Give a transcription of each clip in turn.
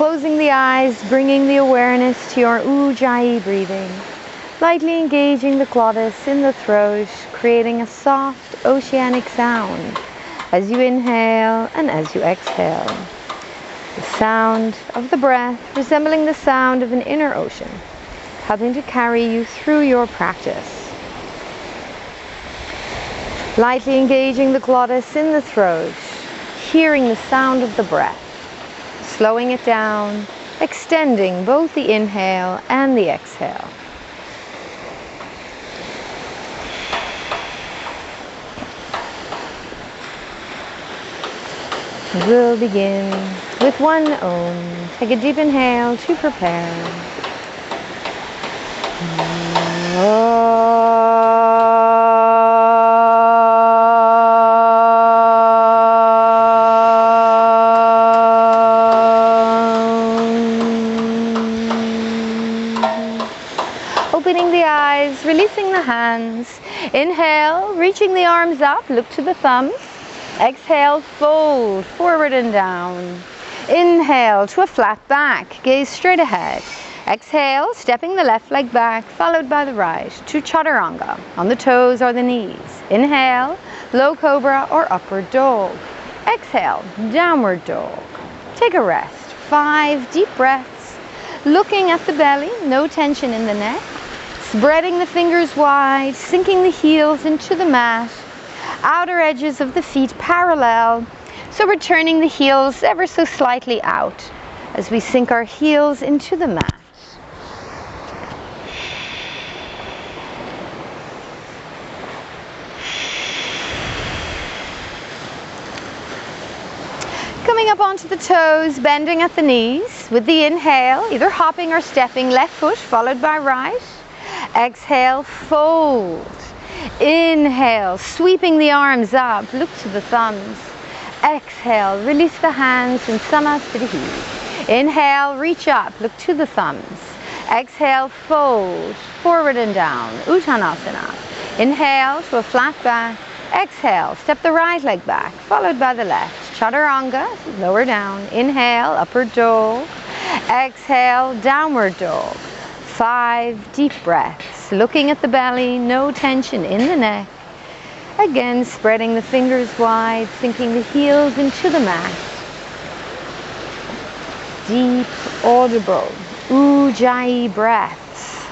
Closing the eyes, bringing the awareness to your Ujjayi breathing. Lightly engaging the glottis in the throat, creating a soft oceanic sound as you inhale and as you exhale. The sound of the breath resembling the sound of an inner ocean, helping to carry you through your practice. Lightly engaging the glottis in the throat, hearing the sound of the breath, slowing it down, extending both the inhale and the exhale. We'll begin with one Om. Take a deep inhale to prepare. Opening the eyes, releasing the hands. Inhale, reaching the arms up, look to the thumbs. Exhale, fold forward and down. Inhale to a flat back, gaze straight ahead. Exhale, stepping the left leg back, followed by the right, to Chaturanga, on the toes or the knees. Inhale, low cobra or upward dog. Exhale, downward dog. Take a rest. 5 deep breaths. Looking at the belly, no tension in the neck. Spreading the fingers wide, sinking the heels into the mat. Outer edges of the feet parallel, so we're turning the heels ever so slightly out as we sink our heels into the mat. Coming up onto the toes, bending at the knees with the inhale, either hopping or stepping, left foot followed by right. Exhale, fold. Inhale, sweeping the arms up, look to the thumbs. Exhale, release the hands in Samasthiti. Inhale, reach up, look to the thumbs. Exhale, fold, forward and down, Uttanasana. Inhale to a flat back. Exhale, step the right leg back, followed by the left. Chaturanga, lower down. Inhale, upward dog. Exhale, downward dog. 5 deep breaths, looking at the belly, no tension in the neck. Again, spreading the fingers wide, sinking the heels into the mat. Deep, audible, Ujjayi breaths.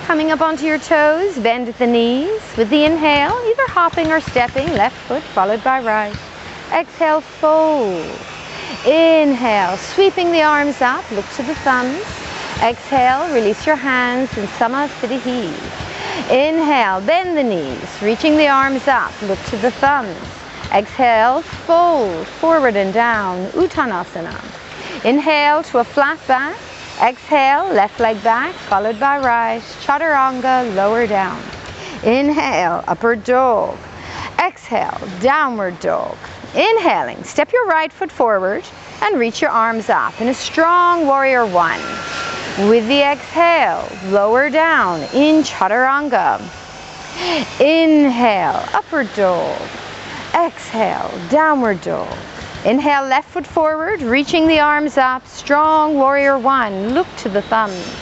Coming up onto your toes, bend at the knees with the inhale, either hopping or stepping, left foot followed by right. Exhale, fold. Inhale, sweeping the arms up, look to the thumbs. Exhale, release your hands in Samasthiti. Inhale, bend the knees, reaching the arms up, look to the thumbs. Exhale, fold, forward and down, Uttanasana. Inhale to a flat back. Exhale, left leg back, followed by right. Chaturanga, lower down. Inhale, upward dog. Exhale, downward dog. Inhaling, step your right foot forward and reach your arms up in a strong warrior 1. With the exhale, lower down in Chaturanga. Inhale, upward dog. Exhale, downward dog. Inhale, left foot forward, reaching the arms up, strong warrior 1. Look to the thumbs.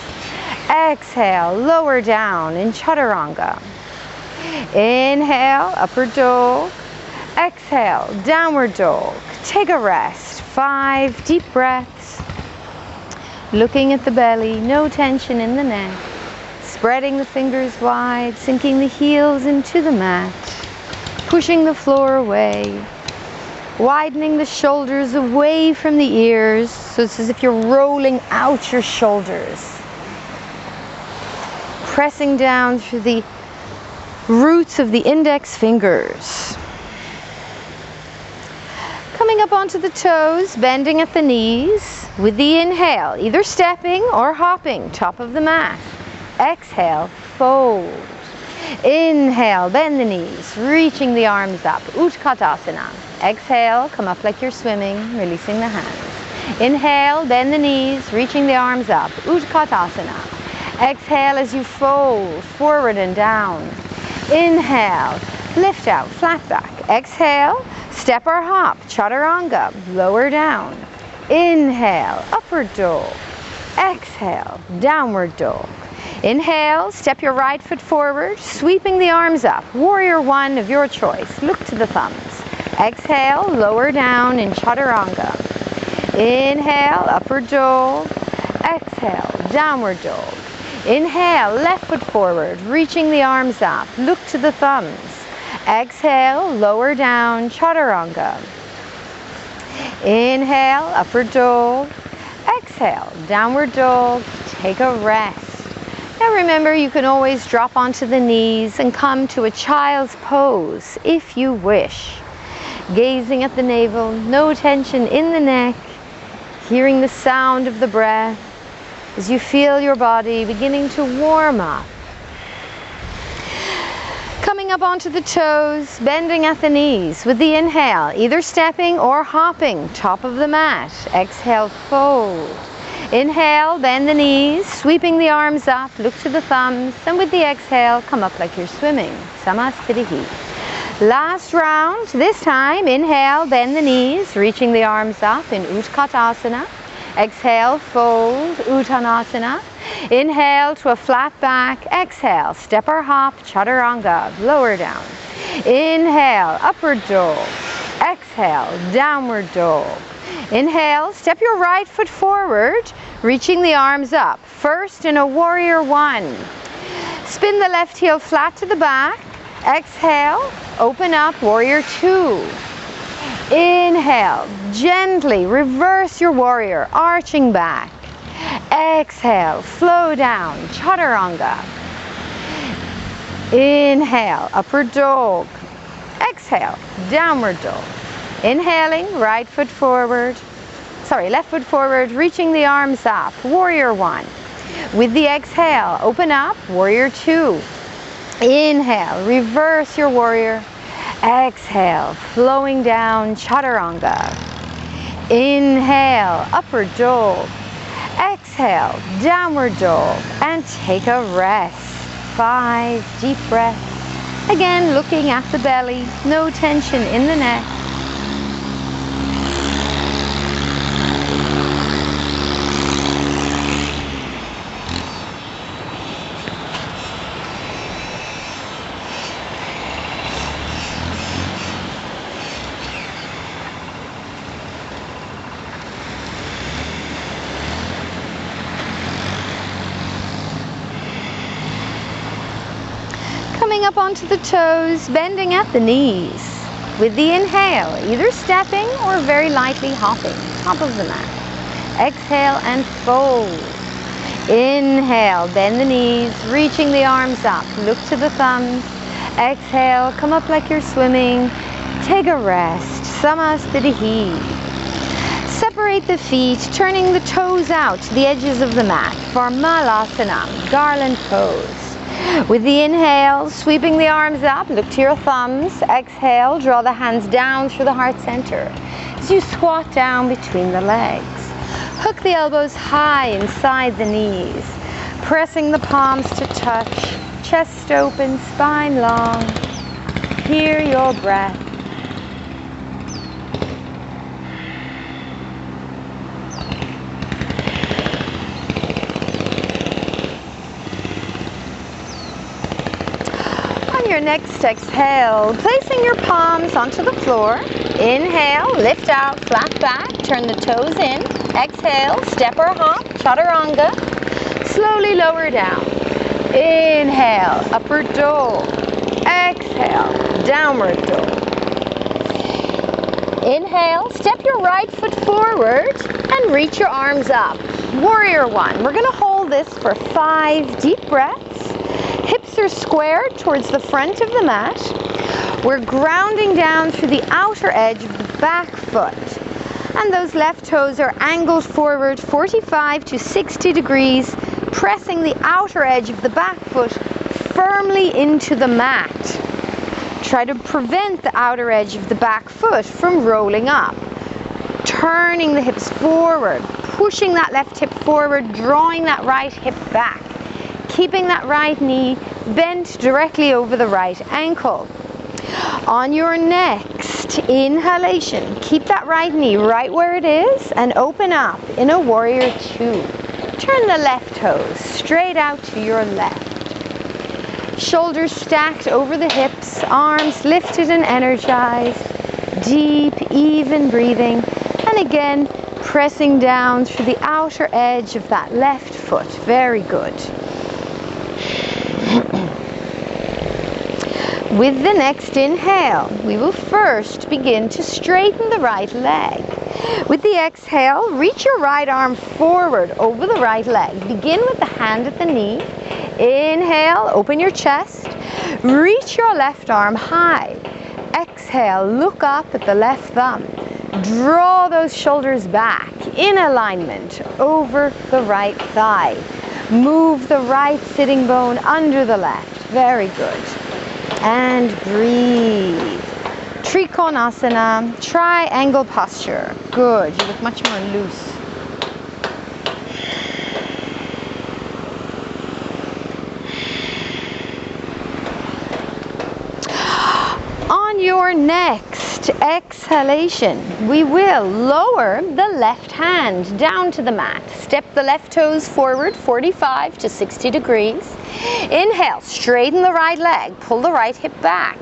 Exhale, lower down in Chaturanga. Inhale, upward dog. Exhale, downward dog. Take a rest. 5 deep breaths. Looking at the belly, no tension in the neck. Spreading the fingers wide, sinking the heels into the mat. Pushing the floor away. Widening the shoulders away from the ears, so it's as if you're rolling out your shoulders. Pressing down through the roots of the index fingers. Coming up onto the toes, bending at the knees with the inhale, either stepping or hopping, top of the mat. Exhale, fold. Inhale, bend the knees, reaching the arms up, Utkatasana. Exhale, come up like you're swimming, releasing the hands. Inhale, bend the knees, reaching the arms up, Utkatasana. Exhale as you fold, forward and down. Inhale, lift out, flat back. Exhale, step or hop, chaturanga, lower down. Inhale, upward dog. Exhale, downward dog. Inhale, step your right foot forward, sweeping the arms up. Warrior one of your choice. Look to the thumbs. Exhale, lower down in chaturanga. Inhale, upward dog. Exhale, downward dog. Inhale, left foot forward, reaching the arms up. Look to the thumbs. Exhale, lower down, chaturanga. Inhale, upward dog. Exhale, downward dog. Take a rest. Now remember, you can always drop onto the knees and come to a child's pose if you wish. Gazing at the navel, no tension in the neck, hearing the sound of the breath as you feel your body beginning to warm up. Coming up onto the toes, bending at the knees with the inhale, either stepping or hopping, top of the mat. Exhale, fold. Inhale, bend the knees, sweeping the arms up, look to the thumbs, and with the exhale, come up like you're swimming. Samasthiti. Last round, this time, inhale, bend the knees, reaching the arms up in Utkatasana. Exhale, fold, Uttanasana. Inhale to a flat back. Exhale, step or hop, chaturanga, lower down. Inhale, upward dog. Exhale, downward dog. Inhale, step your right foot forward, reaching the arms up. First in a warrior one. Spin the left heel flat to the back. Exhale, open up, warrior two. Inhale, gently reverse your warrior, arching back. Exhale, flow down, chaturanga. Inhale, upward dog. Exhale, downward dog. Inhaling, right foot forward. Left foot forward, reaching the arms up, warrior one. With the exhale, open up, warrior two. Inhale, reverse your warrior. Exhale, flowing down, chaturanga. Inhale, upward dog. Exhale, downward dog, and take a rest. 5 deep breaths. Again, looking at the belly, no tension in the neck. Coming up onto the toes, bending at the knees. With the inhale, either stepping or very lightly hopping, top of the mat. Exhale and fold. Inhale, bend the knees, reaching the arms up. Look to the thumbs. Exhale, come up like you're swimming. Take a rest. Samasthiti. Separate the feet, turning the toes out to the edges of the mat for Malasana, garland pose. With the inhale, sweeping the arms up, look to your thumbs. Exhale, draw the hands down through the heart center as you squat down between the legs. Hook the elbows high inside the knees, pressing the palms to touch, chest open, spine long. Hear your breath. Your next exhale, placing your palms onto the floor. Inhale, lift out, flat back, turn the toes in. Exhale, step or hop, chaturanga. Slowly lower down. Inhale, upward dog. Exhale, downward dog. Inhale, step your right foot forward and reach your arms up. Warrior one. We're going to hold this for 5 deep breaths. Hips are squared towards the front of the mat. We're grounding down through the outer edge of the back foot. And those left toes are angled forward 45 to 60 degrees, pressing the outer edge of the back foot firmly into the mat. Try to prevent the outer edge of the back foot from rolling up. Turning the hips forward, pushing that left hip forward, drawing that right hip back. Keeping that right knee bent directly over the right ankle. On your next inhalation, keep that right knee right where it is and open up in a warrior two. Turn the left toes straight out to your left. Shoulders stacked over the hips, arms lifted and energized. Deep, even breathing. And again, pressing down through the outer edge of that left foot. Very good. With the next inhale, we will first begin to straighten the right leg. With the exhale, reach your right arm forward over the right leg. Begin with the hand at the knee. Inhale, open your chest. Reach your left arm high. Exhale, look up at the left thumb. Draw those shoulders back in alignment over the right thigh. Move the right sitting bone under the left. Very good. And breathe. Trikonasana, triangle posture. Good, you look much more loose. On your next exhalation, we will lower the left hand down to the mat. Step the left toes forward 45 to 60 degrees. Inhale, straighten the right leg, pull the right hip back.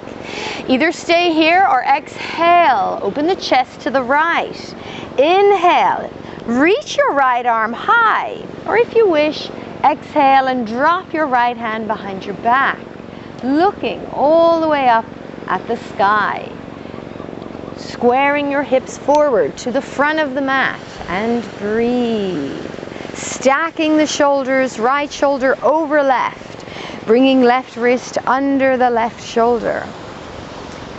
Either stay here or exhale, open the chest to the right. Inhale, reach your right arm high, or if you wish, exhale and drop your right hand behind your back, looking all the way up at the sky. Squaring your hips forward to the front of the mat and breathe. Stacking the shoulders, right shoulder over left, bringing left wrist under the left shoulder.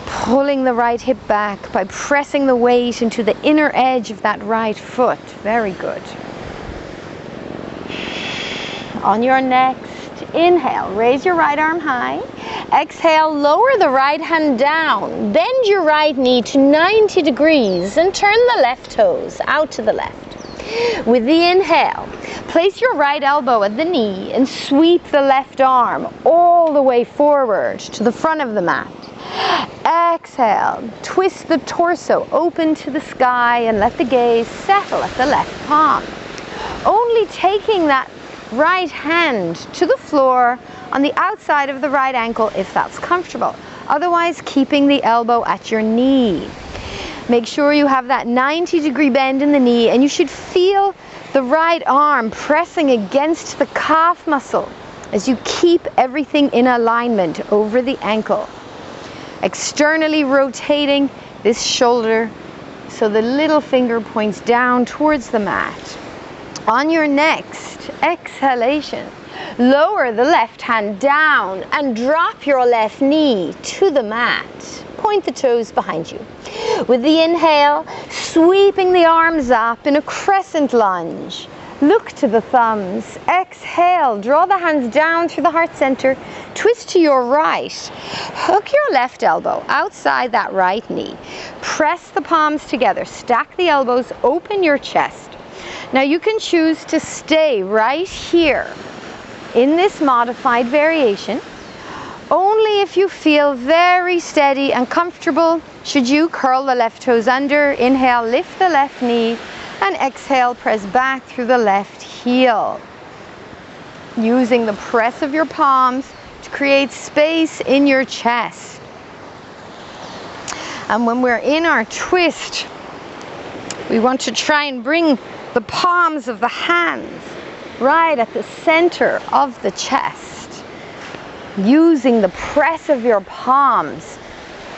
Pulling the right hip back by pressing the weight into the inner edge of that right foot. Very good. On your next inhale, raise your right arm high. Exhale, lower the right hand down. Bend your right knee to 90 degrees and turn the left toes out to the left. With the inhale, place your right elbow at the knee and sweep the left arm all the way forward to the front of the mat. Exhale, twist the torso open to the sky and let the gaze settle at the left palm. Only taking that right hand to the floor on the outside of the right ankle if that's comfortable. Otherwise, keeping the elbow at your knee. Make sure you have that 90-degree bend in the knee, and you should feel the right arm pressing against the calf muscle as you keep everything in alignment over the ankle. Externally rotating this shoulder so the little finger points down towards the mat. On your next exhalation, lower the left hand down and drop your left knee to the mat. Point the toes behind you. With the inhale, sweeping the arms up in a crescent lunge. Look to the thumbs. Exhale, draw the hands down through the heart center. Twist to your right. Hook your left elbow outside that right knee. Press the palms together. Stack the elbows. Open your chest. Now you can choose to stay right here in this modified variation. Only if you feel very steady and comfortable should you curl the left toes under. Inhale, lift the left knee, and exhale, press back through the left heel. Using the press of your palms to create space in your chest. And when we're in our twist, we want to try and bring the palms of the hands right at the center of the chest. Using the press of your palms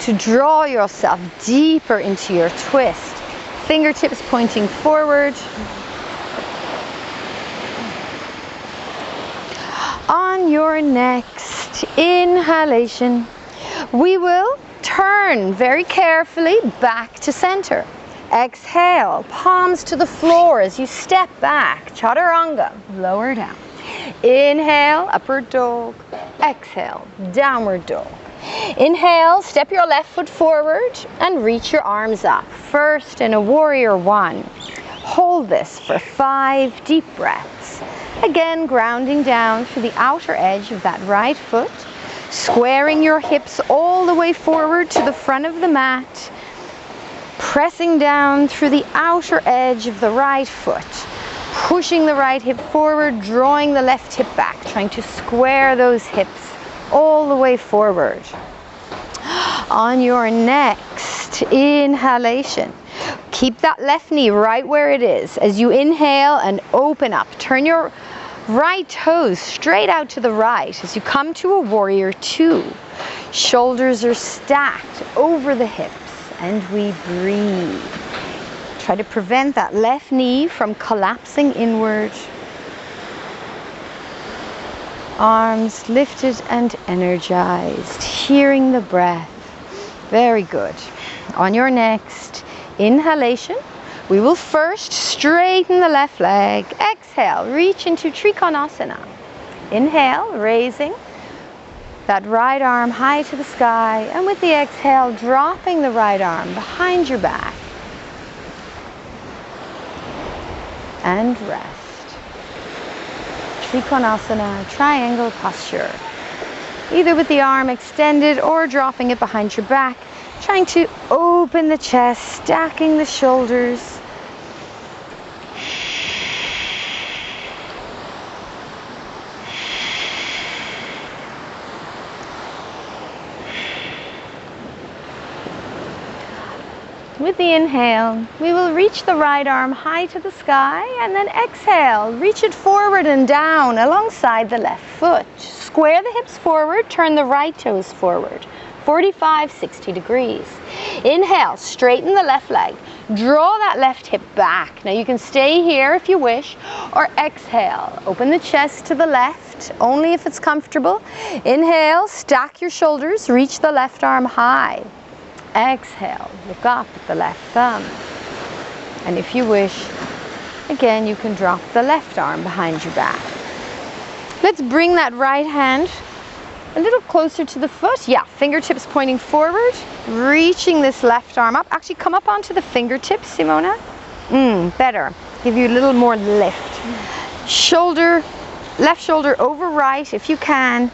to draw yourself deeper into your twist. Fingertips pointing forward. On your next inhalation, we will turn very carefully back to center. Exhale, palms to the floor as you step back. Chaturanga, lower down. Inhale, upward dog. Exhale, downward dog. Inhale, step your left foot forward and reach your arms up. First in a warrior one. Hold this for 5 deep breaths. Again, grounding down through the outer edge of that right foot. Squaring your hips all the way forward to the front of the mat, pressing down through the outer edge of the right foot, pushing the right hip forward, drawing the left hip back, trying to square those hips all the way forward. On your next inhalation, keep that left knee right where it is as you inhale and open up. Turn your right toes straight out to the right as you come to a warrior two. Shoulders are stacked over the hips and we breathe. Try to prevent that left knee from collapsing inward. Arms lifted and energized, hearing the breath. Very good. On your next inhalation, we will first straighten the left leg. Exhale, reach into Trikonasana. Inhale, raising that right arm high to the sky, and with the exhale, dropping the right arm behind your back. And rest. Trikonasana, triangle posture. Either with the arm extended or dropping it behind your back, trying to open the chest, stacking the shoulders. With the inhale, we will reach the right arm high to the sky, and then exhale, reach it forward and down alongside the left foot. Square the hips forward, turn the right toes forward, 45, 60 degrees. Inhale, straighten the left leg, draw that left hip back. Now you can stay here if you wish, or exhale, open the chest to the left, only if it's comfortable. Inhale, stack your shoulders, reach the left arm high. Exhale, look up at the left thumb. And if you wish, again, you can drop the left arm behind your back. Let's bring that right hand a little closer to the foot. Yeah, fingertips pointing forward, reaching this left arm up. Actually, come up onto the fingertips, Simona. Better. Give you a little more lift. Shoulder, left shoulder over right if you can.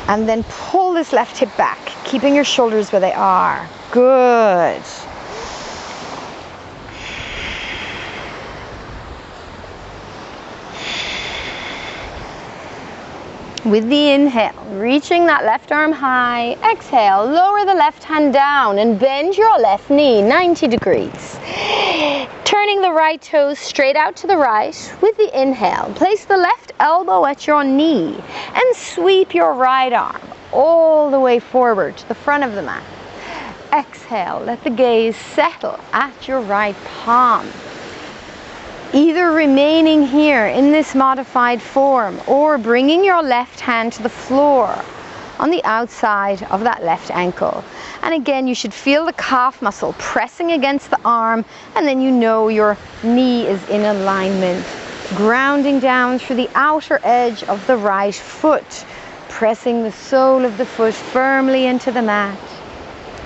And then pull this left hip back, keeping your shoulders where they are. Good. With the inhale, reaching that left arm high. Exhale, lower the left hand down and bend your left knee 90 degrees. Turning the right toes straight out to the right. With the inhale, place the left elbow at your knee and sweep your right arm all the way forward to the front of the mat. Exhale, let the gaze settle at your right palm. Either remaining here in this modified form or bringing your left hand to the floor on the outside of that left ankle. And again, you should feel the calf muscle pressing against the arm, and then you know your knee is in alignment. Grounding down through the outer edge of the right foot, pressing the sole of the foot firmly into the mat,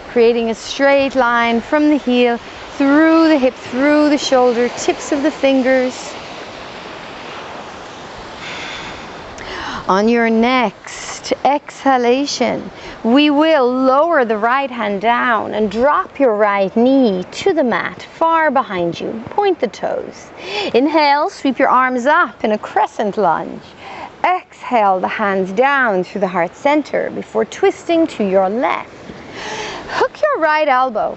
creating a straight line from the heel through the hip, through the shoulder, tips of the fingers. On your next exhalation, we will lower the right hand down and drop your right knee to the mat, far behind you. Point the toes. Inhale, sweep your arms up in a crescent lunge. Exhale, the hands down through the heart center before twisting to your left. Hook your right elbow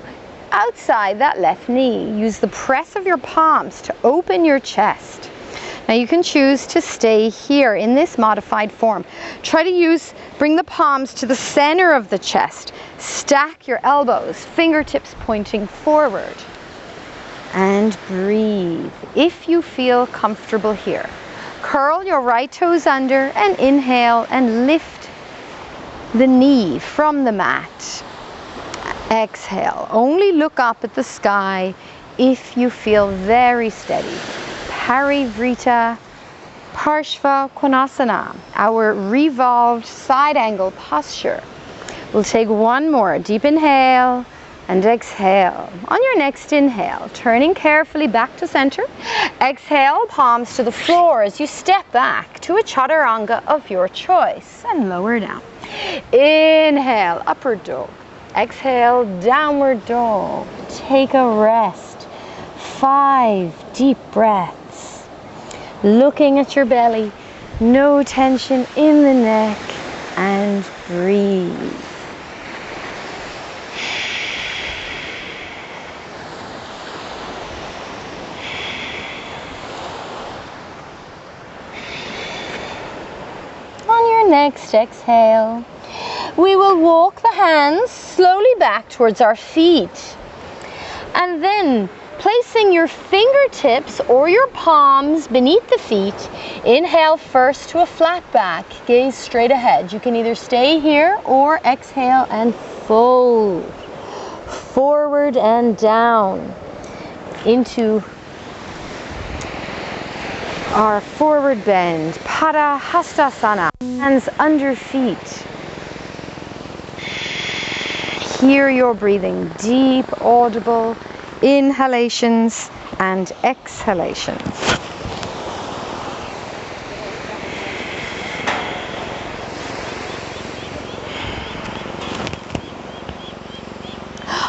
outside that left knee. Use the press of your palms to open your chest. Now you can choose to stay here in this modified form. Try to bring the palms to the center of the chest. Stack your elbows, fingertips pointing forward. And breathe. If you feel comfortable here, curl your right toes under and inhale and lift the knee from the mat. Exhale, only look up at the sky if you feel very steady. Parivrita Parshva Konasana, our revolved side angle posture. We'll take one more deep inhale, and exhale. On your next inhale, turning carefully back to center. Exhale, palms to the floor as you step back to a chaturanga of your choice and lower down. Inhale, upward dog. Exhale, downward dog. Take a rest. 5 deep breaths. Looking at your belly, no tension in the neck, and breathe. On your next exhale, we will walk the hands slowly back towards our feet. And then placing your fingertips or your palms beneath the feet, inhale first to a flat back, gaze straight ahead. You can either stay here or exhale and fold. Forward and down into our forward bend, Pada Hastasana, hands under feet. Hear your breathing, deep, audible inhalations and exhalations.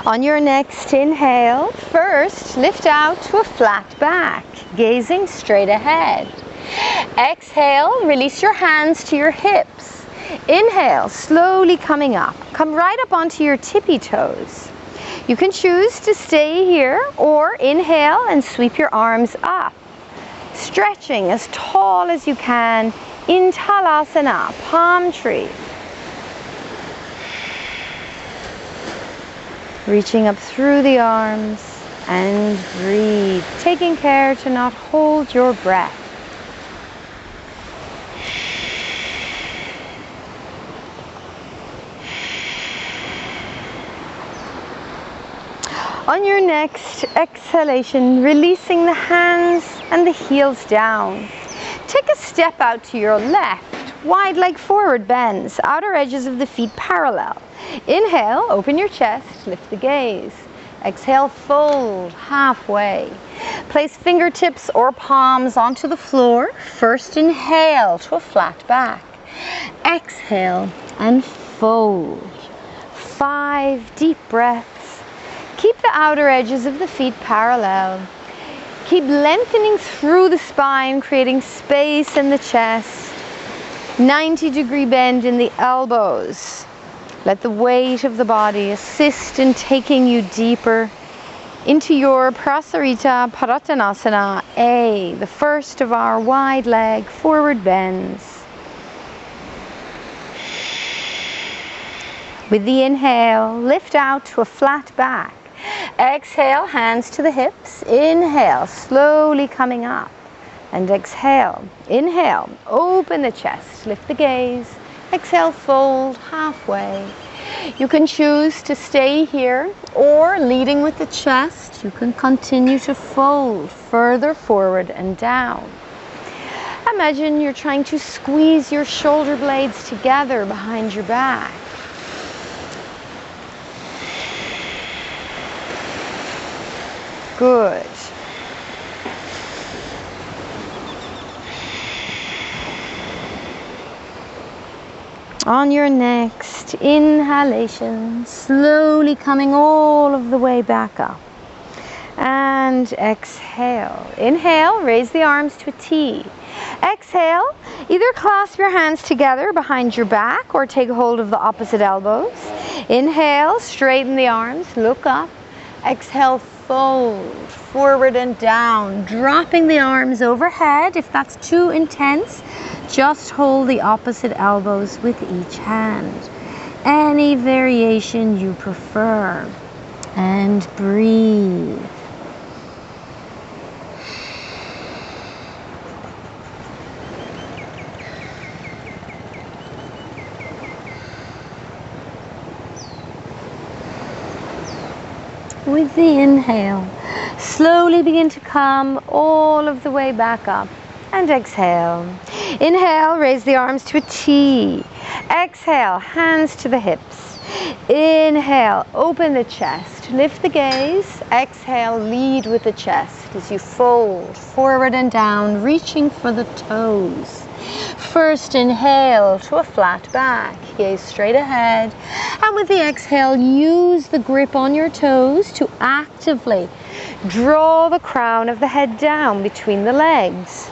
On your next inhale, first lift out to a flat back, gazing straight ahead. Exhale, release your hands to your hips. Inhale, slowly coming up. Come right up onto your tippy toes. You can choose to stay here or inhale and sweep your arms up. Stretching as tall as you can in Talasana, palm tree. Reaching up through the arms and breathe, taking care to not hold your breath. On your next exhalation, releasing the hands and the heels down. Take a step out to your left, wide leg forward bends, outer edges of the feet parallel. Inhale, open your chest, lift the gaze. Exhale, fold halfway. Place fingertips or palms onto the floor. First inhale to a flat back. Exhale and fold. 5 deep breaths. Keep the outer edges of the feet parallel. Keep lengthening through the spine, creating space in the chest. 90-degree bend in the elbows. Let the weight of the body assist in taking you deeper into your Prasarita Parattanasana A, the first of our wide leg forward bends. With the inhale, lift out to a flat back. Exhale, hands to the hips. Inhale, slowly coming up. And exhale. Inhale, open the chest, lift the gaze. Exhale, fold halfway. You can choose to stay here or leading with the chest, you can continue to fold further forward and down. Imagine you're trying to squeeze your shoulder blades together behind your back. Good. On your next inhalation, slowly coming all of the way back up. And exhale. Inhale, raise the arms to a T. Exhale, either clasp your hands together behind your back or take hold of the opposite elbows. Inhale, straighten the arms, look up. Exhale, fold forward and down, dropping the arms overhead. If that's too intense, just hold the opposite elbows with each hand. Any variation you prefer. And breathe. With the inhale, slowly begin to come all of the way back up. And exhale. Inhale, raise the arms to a T. Exhale, hands to the hips. Inhale, open the chest, lift the gaze. Exhale, lead with the chest as you fold forward and down, reaching for the toes. First inhale to a flat back, gaze straight ahead. And with the exhale, use the grip on your toes to actively draw the crown of the head down between the legs.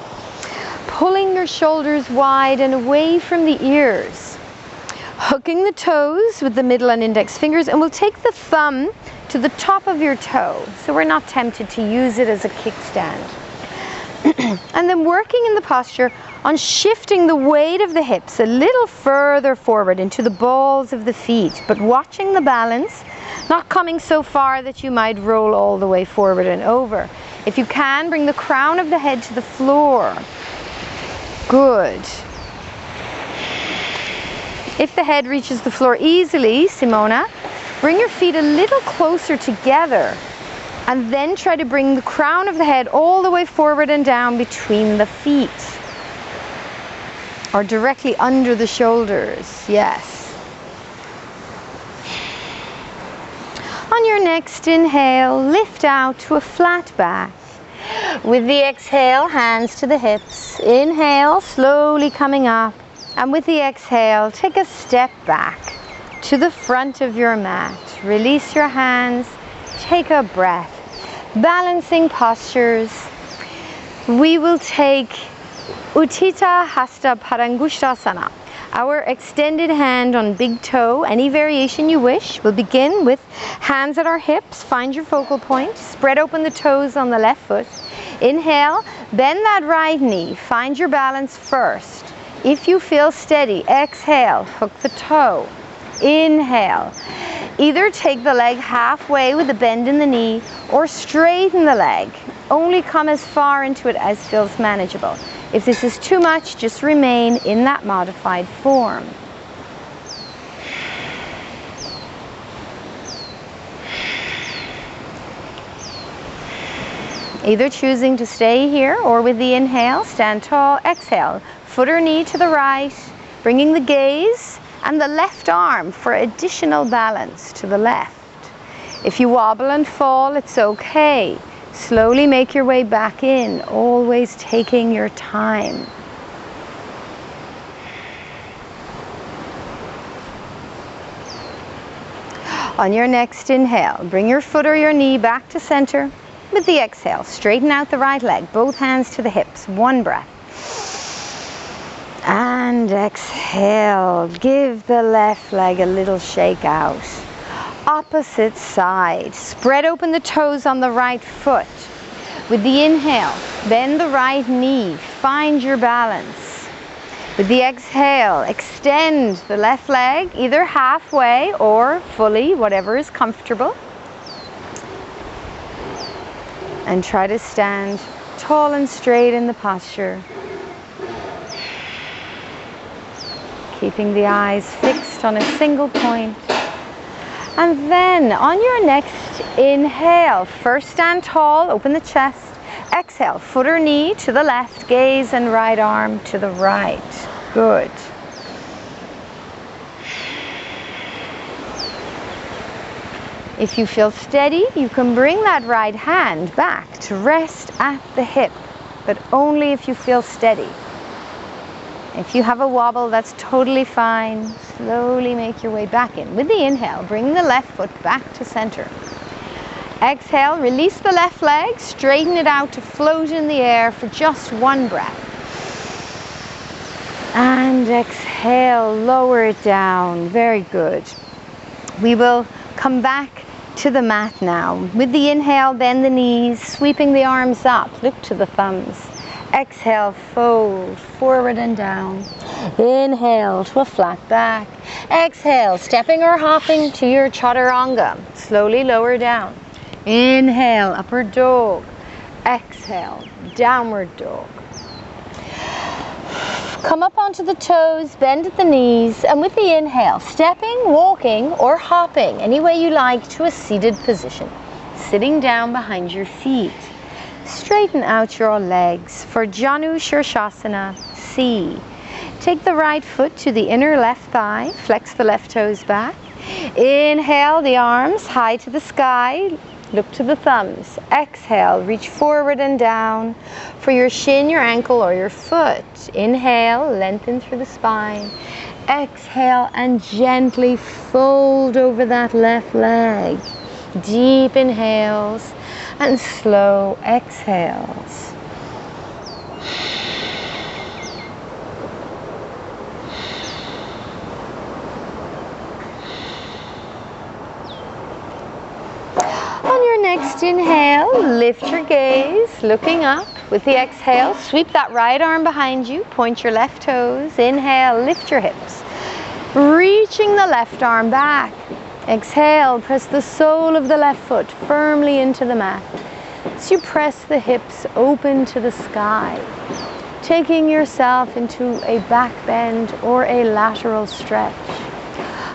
Pulling your shoulders wide and away from the ears. Hooking the toes with the middle and index fingers, and we'll take the thumb to the top of your toe, so we're not tempted to use it as a kickstand. And then working in the posture on shifting the weight of the hips a little further forward into the balls of the feet, but watching the balance, not coming so far that you might roll all the way forward and over. If you can, bring the crown of the head to the floor. Good. If the head reaches the floor easily, Simona, bring your feet a little closer together and then try to bring the crown of the head all the way forward and down between the feet. Or directly under the shoulders, yes. On your next inhale, lift out to a flat back. With the exhale, hands to the hips. Inhale, slowly coming up. And with the exhale, take a step back to the front of your mat. Release your hands, take a breath. Balancing postures. We will take Utthita Hasta Padangusthasana. Our extended hand on big toe, any variation you wish. We'll begin with hands at our hips. Find your focal point. Spread open the toes on the left foot. Inhale, bend that right knee. Find your balance first. If you feel steady, exhale, hook the toe. Inhale. Either take the leg halfway with a bend in the knee or straighten the leg. Only come as far into it as feels manageable. If this is too much, just remain in that modified form. Either choosing to stay here or with the inhale, stand tall, exhale, foot or knee to the right, bringing the gaze and the left arm for additional balance to the left. If you wobble and fall, it's okay. Slowly make your way back in, always taking your time. On your next inhale, bring your foot or your knee back to center. With the exhale, straighten out the right leg, both hands to the hips, one breath. And exhale, give the left leg a little shake out. Opposite side, spread open the toes on the right foot. With the inhale, bend the right knee, find your balance. With the exhale, extend the left leg, either halfway or fully, whatever is comfortable. And try to stand tall and straight in the posture. Keeping the eyes fixed on a single point. And then on your next inhale, first stand tall, open the chest. Exhale, foot or knee to the left, gaze and right arm to the right. Good. If you feel steady, you can bring that right hand back to rest at the hip, but only if you feel steady. If you have a wobble, that's totally fine. Slowly make your way back in. With the inhale, bring the left foot back to center. Exhale, release the left leg, straighten it out to float in the air for just one breath. And exhale, lower it down. Very good. We will come back to the mat now. With the inhale, bend the knees, sweeping the arms up, look to the thumbs. Exhale, fold forward and down. Inhale to a flat back. Exhale, stepping or hopping to your chaturanga. Slowly lower down. Inhale, upward dog. Exhale, downward dog. Come up onto the toes, bend at the knees, and with the inhale, stepping, walking, or hopping, any way you like, to a seated position. Sitting down behind your feet. Straighten out your legs for Janu Shirshasana C. Take the right foot to the inner left thigh, flex the left toes back. Inhale, the arms high to the sky. Look to the thumbs. Exhale, reach forward and down for your shin, your ankle, or your foot. Inhale, lengthen through the spine. Exhale and gently fold over that left leg. Deep inhales and slow exhales. On your next inhale, lift your gaze, looking up. With the exhale, sweep that right arm behind you, point your left toes. Inhale, lift your hips, reaching the left arm back. Exhale, press the sole of the left foot firmly into the mat. As you press the hips open to the sky, taking yourself into a back bend or a lateral stretch.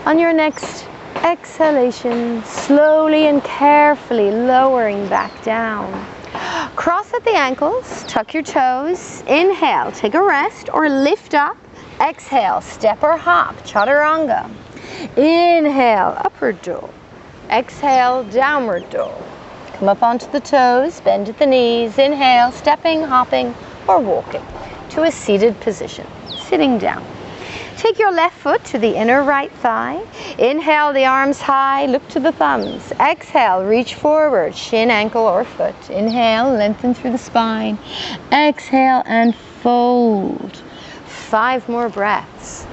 On your next exhalation, slowly and carefully lowering back down. Cross at the ankles, tuck your toes. Inhale, take a rest or lift up. Exhale, step or hop, chaturanga. Inhale, upward dog. Exhale, downward dog. Come up onto the toes, bend at the knees. Inhale, stepping, hopping, or walking to a seated position, sitting down. Take your left foot to the inner right thigh. Inhale, the arms high, look to the thumbs. Exhale, reach forward, shin, ankle, or foot. Inhale, lengthen through the spine. Exhale and fold. 5 more breaths.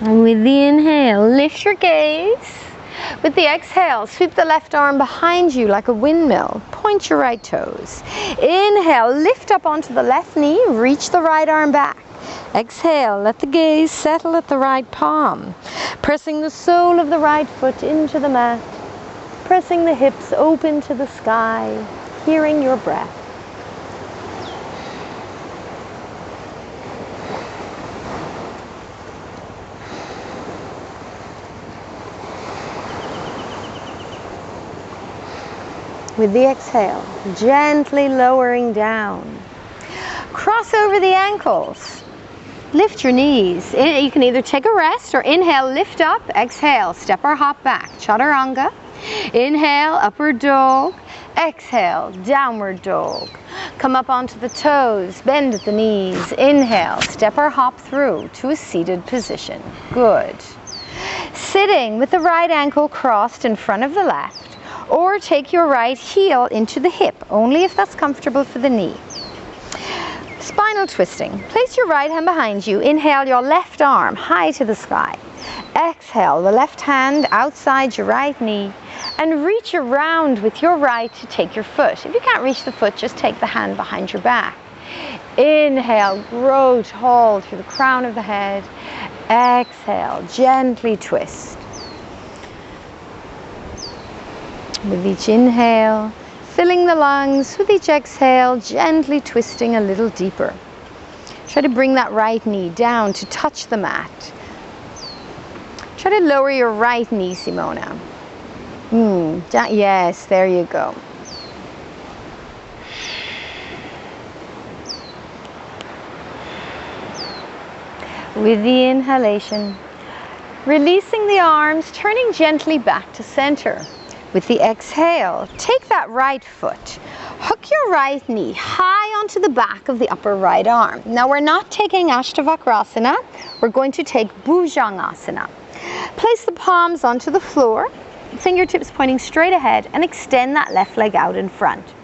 And with the inhale, lift your gaze. With the exhale, sweep the left arm behind you like a windmill. Point your right toes. Inhale, lift up onto the left knee, reach the right arm back. Exhale, let the gaze settle at the right palm. Pressing the sole of the right foot into the mat. Pressing the hips open to the sky, hearing your breath. With the exhale, gently lowering down. Cross over the ankles. Lift your knees. You can either take a rest or inhale, lift up. Exhale, step or hop back, chaturanga. Inhale, upward dog. Exhale, downward dog. Come up onto the toes, bend at the knees. Inhale, step or hop through to a seated position. Good. Sitting with the right ankle crossed in front of the left. Or take your right heel into the hip, only if that's comfortable for the knee. Spinal twisting. Place your right hand behind you. Inhale your left arm high to the sky. Exhale the left hand outside your right knee and reach around with your right to take your foot. If you can't reach the foot, just take the hand behind your back. Inhale, grow tall through the crown of the head. Exhale, gently twist. With each inhale, filling the lungs. With each exhale, gently twisting a little deeper. Try to bring that right knee down to touch the mat. Try to lower your right knee, Simona. Yes, there you go. With the inhalation, releasing the arms, turning gently back to center. With the exhale, take that right foot, hook your right knee high onto the back of the upper right arm. Now we're not taking Ashtavakrasana, we're going to take Bhujangasana. Place the palms onto the floor, fingertips pointing straight ahead, and extend that left leg out in front.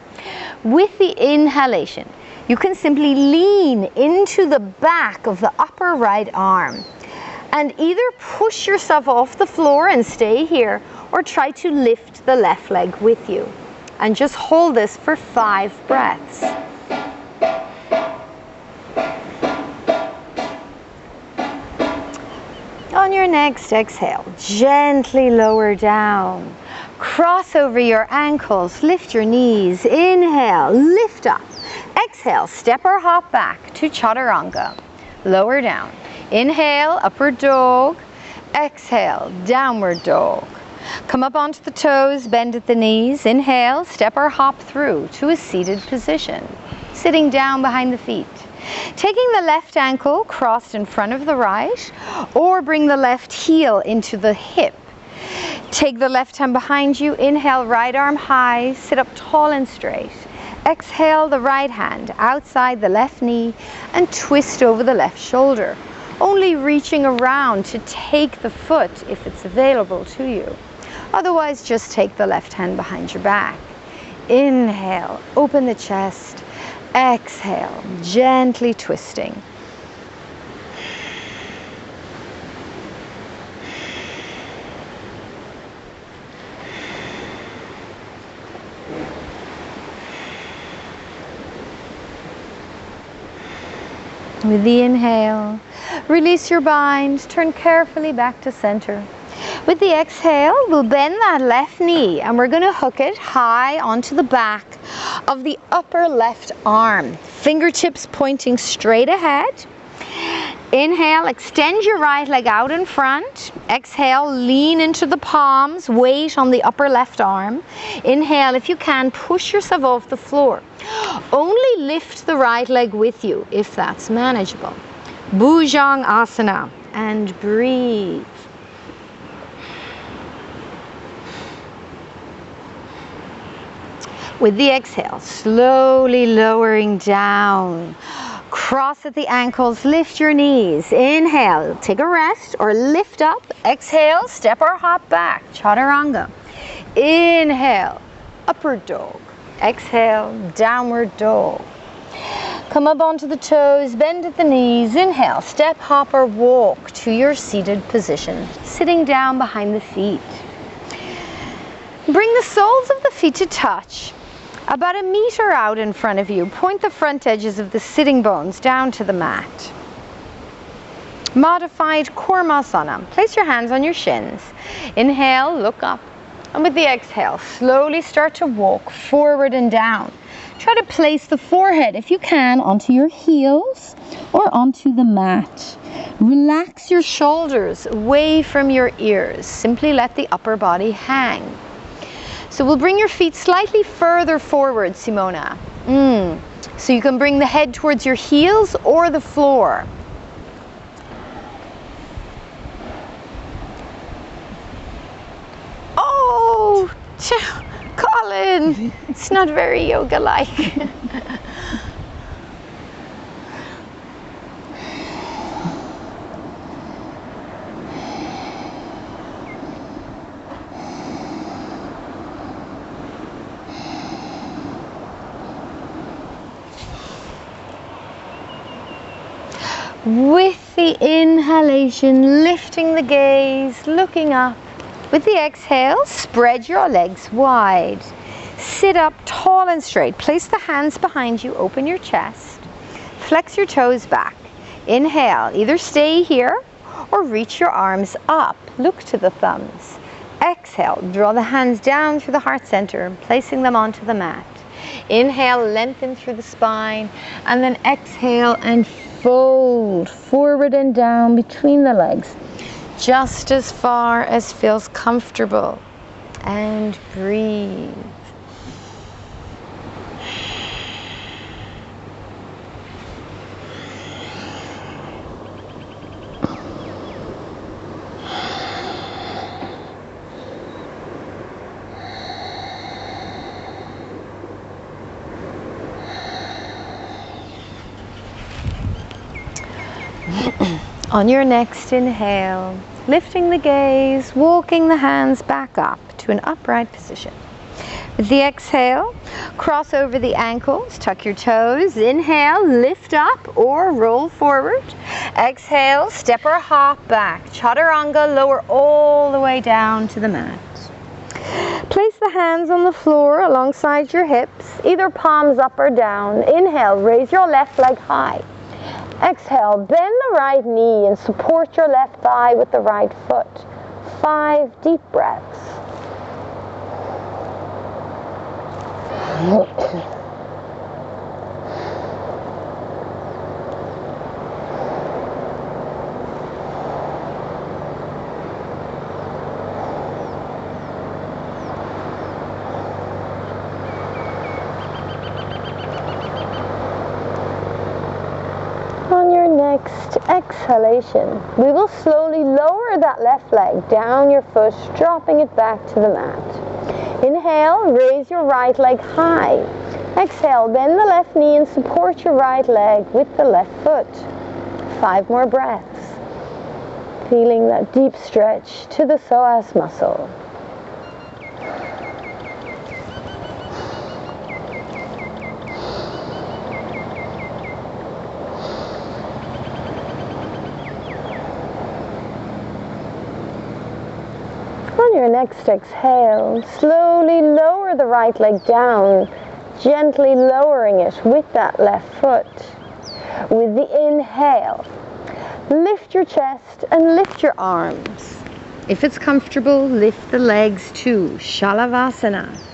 With the inhalation, you can simply lean into the back of the upper right arm and either push yourself off the floor and stay here, or try to lift the left leg with you. And just hold this for 5 breaths. On your next exhale, gently lower down. Cross over your ankles, lift your knees. Inhale, lift up. Exhale, step or hop back to chaturanga. Lower down. Inhale, upward dog. Exhale, downward dog. Come up onto the toes, bend at the knees. Inhale, step or hop through to a seated position, sitting down behind the feet. Taking the left ankle crossed in front of the right, or bring the left heel into the hip. Take the left hand behind you. Inhale, right arm high, sit up tall and straight. Exhale the right hand outside the left knee and twist over the left shoulder, only reaching around to take the foot if it's available to you. Otherwise, just take the left hand behind your back. Inhale, open the chest. Exhale, gently twisting. With the inhale, release your bind, turn carefully back to center. With the exhale, we'll bend that left knee and we're going to hook it high onto the back of the upper left arm. Fingertips pointing straight ahead. Inhale, extend your right leg out in front. Exhale, lean into the palms, weight on the upper left arm. Inhale, if you can, push yourself off the floor. Only lift the right leg with you if that's manageable. Bhujanga Asana, and breathe. With the exhale, slowly lowering down. Cross at the ankles, lift your knees. Inhale, take a rest or lift up. Exhale, step or hop back, chaturanga. Inhale, upward dog. Exhale, downward dog. Come up onto the toes, bend at the knees. Inhale, step, hop or walk to your seated position, sitting down behind the feet. Bring the soles of the feet to touch. About 1 meter out in front of you, point the front edges of the sitting bones down to the mat. Modified Kurmasana. Place your hands on your shins. Inhale, look up. And with the exhale, slowly start to walk forward and down. Try to place the forehead, if you can, onto your heels or onto the mat. Relax your shoulders away from your ears. Simply let the upper body hang. So we'll bring your feet slightly further forward, Simona. So you can bring the head towards your heels or the floor. Oh, Colin, it's not very yoga-like. With the inhalation, lifting the gaze, looking up. With the exhale, spread your legs wide. Sit up tall and straight. Place the hands behind you, open your chest. Flex your toes back. Inhale, either stay here or reach your arms up. Look to the thumbs. Exhale, draw the hands down through the heart center, placing them onto the mat. Inhale, lengthen through the spine, and then exhale and fold forward and down between the legs, just as far as feels comfortable. And breathe. On your next inhale, lifting the gaze, walking the hands back up to an upright position. With the exhale, cross over the ankles, tuck your toes. Inhale, lift up or roll forward. Exhale, step or hop back. Chaturanga, lower all the way down to the mat. Place the hands on the floor alongside your hips, either palms up or down. Inhale, raise your left leg high. Exhale, bend the right knee and support your left thigh with the right foot. 5 deep breaths. exhalation, we will slowly lower that left leg down your foot, dropping it back to the mat. Inhale, raise your right leg high. Exhale, bend the left knee and support your right leg with the left foot. 5 more breaths. Feeling that deep stretch to the psoas muscle. On your next exhale, slowly lower the right leg down, gently lowering it with that left foot. With the inhale, lift your chest and lift your arms. If it's comfortable, lift the legs too, Shalavasana.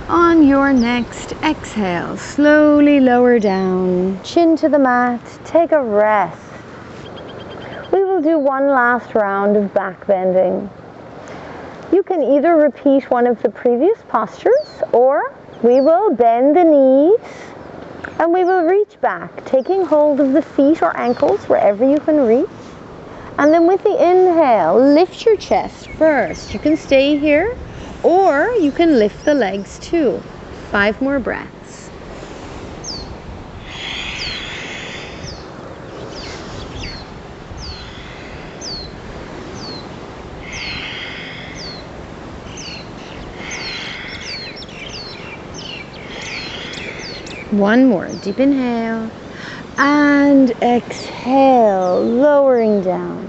On your next exhale, slowly lower down, chin to the mat, take a rest. We will do one last round of back bending. You can either repeat one of the previous postures, or we will bend the knees and we will reach back, taking hold of the feet or ankles wherever you can reach. And then with the inhale, lift your chest first. You can stay here, or you can lift the legs too. 5 more breaths. One more. Deep inhale and exhale, lowering down.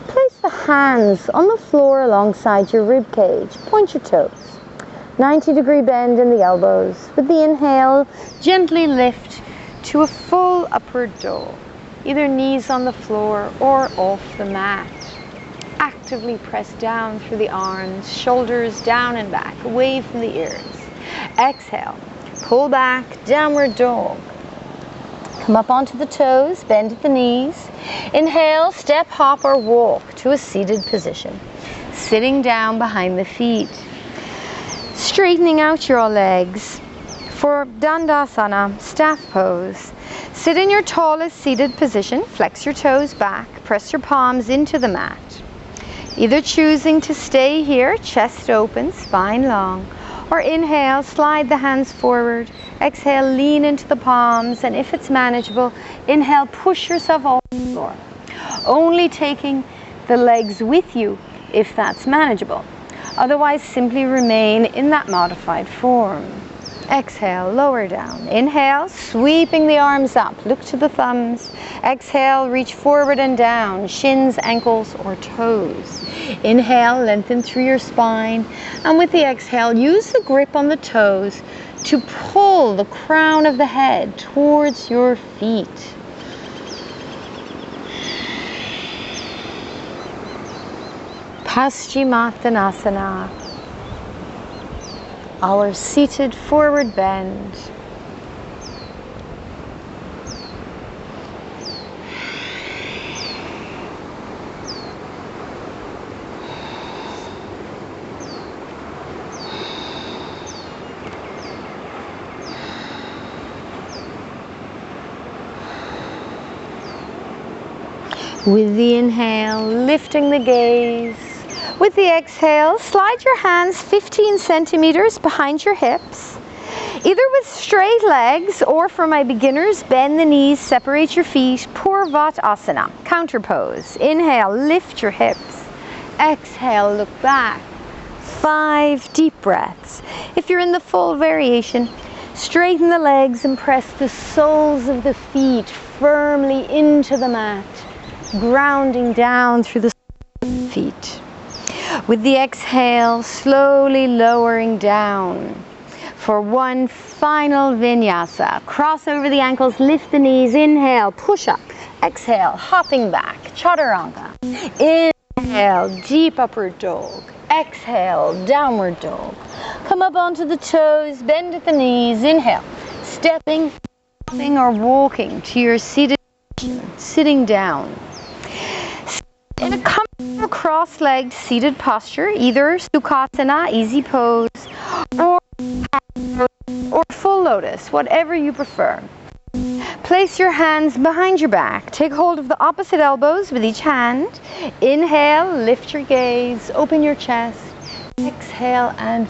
Place the hands on the floor alongside your rib cage. Point your toes. 90-degree bend in the elbows. With the inhale, gently lift to a full upward dog. Either knees on the floor or off the mat. Actively press down through the arms, shoulders down and back, away from the ears. Exhale, pull back, downward dog. Come up onto the toes, bend at the knees. Inhale, step, hop, or walk to a seated position. Sitting down behind the feet. Straightening out your legs for Dandasana, staff pose. Sit in your tallest seated position, flex your toes back, press your palms into the mat. Either choosing to stay here, chest open, spine long, or inhale, slide the hands forward. Exhale, lean into the palms, and if it's manageable, inhale, push yourself off the floor. Only taking the legs with you if that's manageable. Otherwise, simply remain in that modified form. Exhale, lower down. Inhale, sweeping the arms up. Look to the thumbs. Exhale, reach forward and down, shins, ankles, or toes. Inhale, lengthen through your spine. And with the exhale, use the grip on the toes to pull the crown of the head towards your feet. Paschimottanasana, our seated forward bend. With the inhale, lifting the gaze. With the exhale, slide your hands 15 centimeters behind your hips, either with straight legs or for my beginners, bend the knees, separate your feet, Purvottasana, counter pose. Inhale, lift your hips. Exhale, look back. 5 deep breaths. If you're in the full variation, straighten the legs and press the soles of the feet firmly into the mat, grounding down through the feet. With the exhale, slowly lowering down for one final vinyasa. Cross over the ankles, lift the knees, inhale, push up. Exhale, hopping back, chaturanga. Inhale, deep upward dog. Exhale, downward dog. Come up onto the toes, bend at the knees, inhale. stepping, hopping, or walking to your seated position, sitting down. In a comfortable cross-legged seated posture, either Sukhasana, easy pose, or full lotus, whatever you prefer. Place your hands behind your back. Take hold of the opposite elbows with each hand. Inhale, lift your gaze, open your chest. Exhale and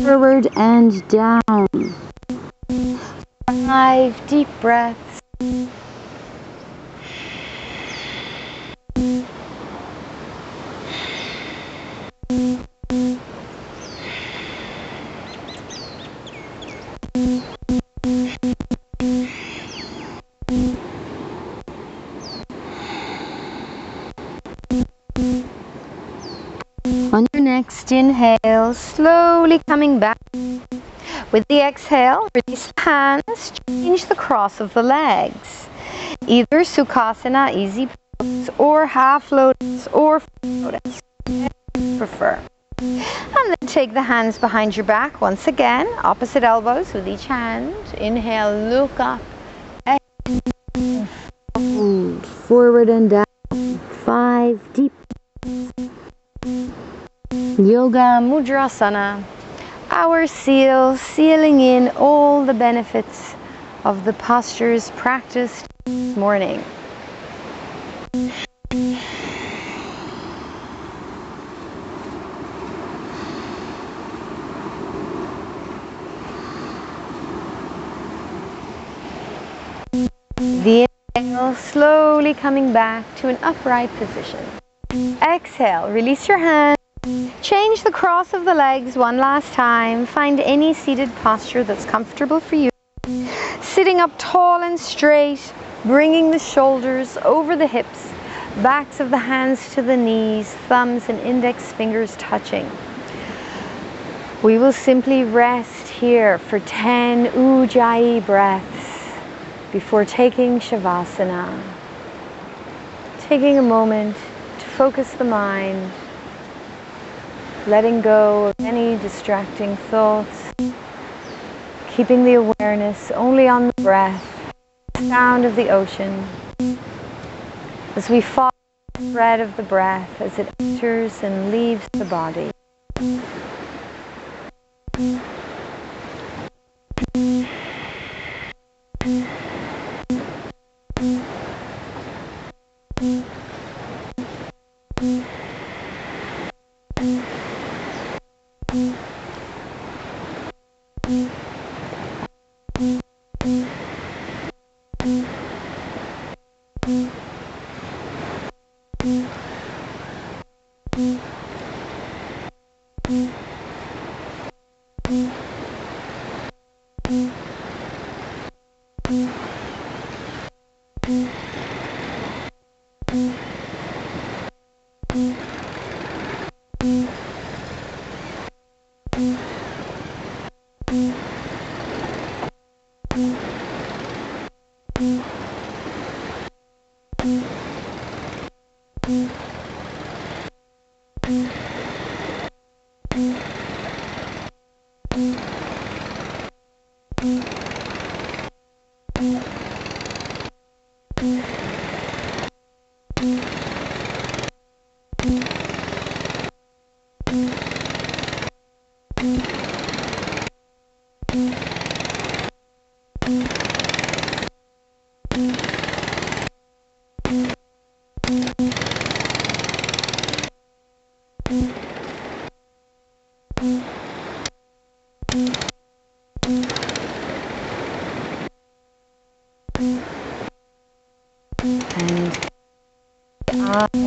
forward and down. 5 deep breaths. On your next inhale, slowly coming back. With the exhale, release the hands, change the cross of the legs. Either Sukhasana, easy pose, or half lotus, or full lotus, whatever you prefer. And then take the hands behind your back once again, opposite elbows with each hand. Inhale, look up, exhale, fold, forward and down. 5 deep. Yoga Mudrasana, our seal, sealing in all the benefits of the postures practiced this morning. The inhale, slowly coming back to an upright position. Exhale, release your hands. Change the cross of the legs one last time. Find any seated posture that's comfortable for you. Sitting up tall and straight, bringing the shoulders over the hips, backs of the hands to the knees, thumbs and index fingers touching. We will simply rest here for 10 Ujjayi breaths before taking Shavasana. Taking a moment to focus the mind, letting go of any distracting thoughts, keeping the awareness only on the breath, the sound of the ocean, as we follow the thread of the breath as it enters and leaves the body. And